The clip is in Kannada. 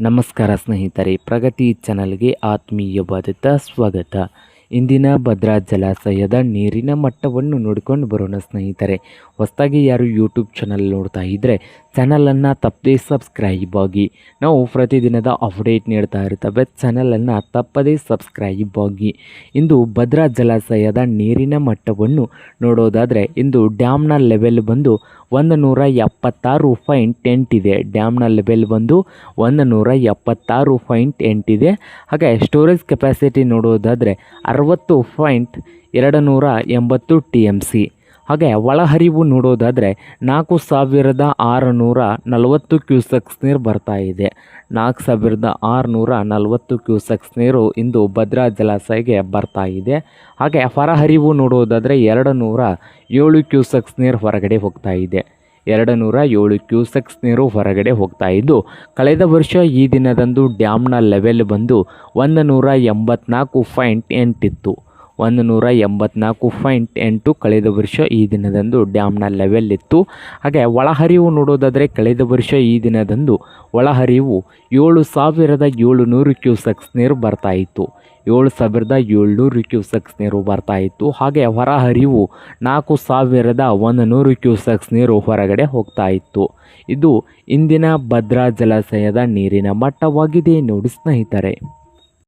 ನಮಸ್ಕಾರ ಸ್ನೇಹಿತರೆ, ಪ್ರಗತಿ ಚಾನಲ್ಗೆ ಆತ್ಮೀಯವಾದ ಸ್ವಾಗತ. ಇಂದಿನ ಭದ್ರಾ ಜಲಾಶಯದ ನೀರಿನ ಮಟ್ಟವನ್ನು ನೋಡಿಕೊಂಡು ಬರೋಣ ಸ್ನೇಹಿತರೆ. ಹೊಸದಾಗಿ ಯಾರು ಯೂಟ್ಯೂಬ್ ಚಾನಲ್ ನೋಡ್ತಾ ಇದ್ದರೆ ಚಾನಲನ್ನು ತಪ್ಪದೇ ಸಬ್ಸ್ಕ್ರೈಬ್ ಆಗಿ. ನಾವು ಪ್ರತಿದಿನದ ಅಪ್ಡೇಟ್ ನೀಡ್ತಾ ಇರ್ತವೆ, ಚಾನಲನ್ನು ತಪ್ಪದೇ ಸಬ್ಸ್ಕ್ರೈಬ್ ಆಗಿ. ಇಂದು ಭದ್ರಾ ಜಲಾಶಯದ ನೀರಿನ ಮಟ್ಟವನ್ನು ನೋಡೋದಾದರೆ ಇಂದು ಡ್ಯಾಮ್ನ ಲೆವೆಲ್ ಬಂದು 176.8 ಇದೆ. ಡ್ಯಾಮ್ನ ಲೆವೆಲ್ ಬಂದು 176.8 ಇದೆ. ಹಾಗೆ ಸ್ಟೋರೇಜ್ ಕೆಪಾಸಿಟಿ ನೋಡೋದಾದರೆ 60.280 TMC. ಹಾಗೆ ಒಳಹರಿವು ನೋಡೋದಾದರೆ 4640 ಕ್ಯೂಸೆಕ್ಸ್ ನೀರು ಬರ್ತಾ ಇದೆ. 4640 ಕ್ಯೂಸೆಕ್ಸ್ ನೀರು ಇಂದು ಭದ್ರಾ ಜಲಾಶಯಕ್ಕೆ ಬರ್ತಾ ಇದೆ. ಹಾಗೆ ಹೊರಹರಿವು ನೋಡೋದಾದರೆ 207 ಕ್ಯೂಸೆಕ್ಸ್ ನೀರು ಹೊರಗಡೆ ಹೋಗ್ತಾ ಇದೆ. 207 ಕ್ಯೂಸೆಕ್ಸ್ ನೀರು ಹೊರಗಡೆ ಹೋಗ್ತಾ ಇದ್ದು, ಕಳೆದ ವರ್ಷ ಈ ದಿನದಂದು ಡ್ಯಾಮ್ನ ಲೆವೆಲ್ ಬಂದು 184.8 ಇತ್ತು. 184.8 ಕಳೆದ ವರ್ಷ ಈ ದಿನದಂದು ಡ್ಯಾಮ್ನ ಲೆವೆಲ್ ಇತ್ತು. ಹಾಗೆ ಒಳಹರಿವು ನೋಡೋದಾದರೆ ಕಳೆದ ವರ್ಷ ಈ ದಿನದಂದು ಒಳಹರಿವು 7700 ಕ್ಯೂಸೆಕ್ಸ್ ನೀರು ಬರ್ತಾ ಇತ್ತು. 7700 ಕ್ಯೂಸೆಕ್ಸ್ ನೀರು ಬರ್ತಾ ಇತ್ತು. ಹಾಗೆ ಹೊರಹರಿವು 4100 ಕ್ಯೂಸೆಕ್ಸ್ ನೀರು ಹೊರಗಡೆ ಹೋಗ್ತಾ ಇತ್ತು. ಇದು ಇಂದಿನ ಭದ್ರಾ ಜಲಾಶಯದ ನೀರಿನ ಮಟ್ಟವಾಗಿದೆ ನೋಡಿ ಸ್ನೇಹಿತರೆ.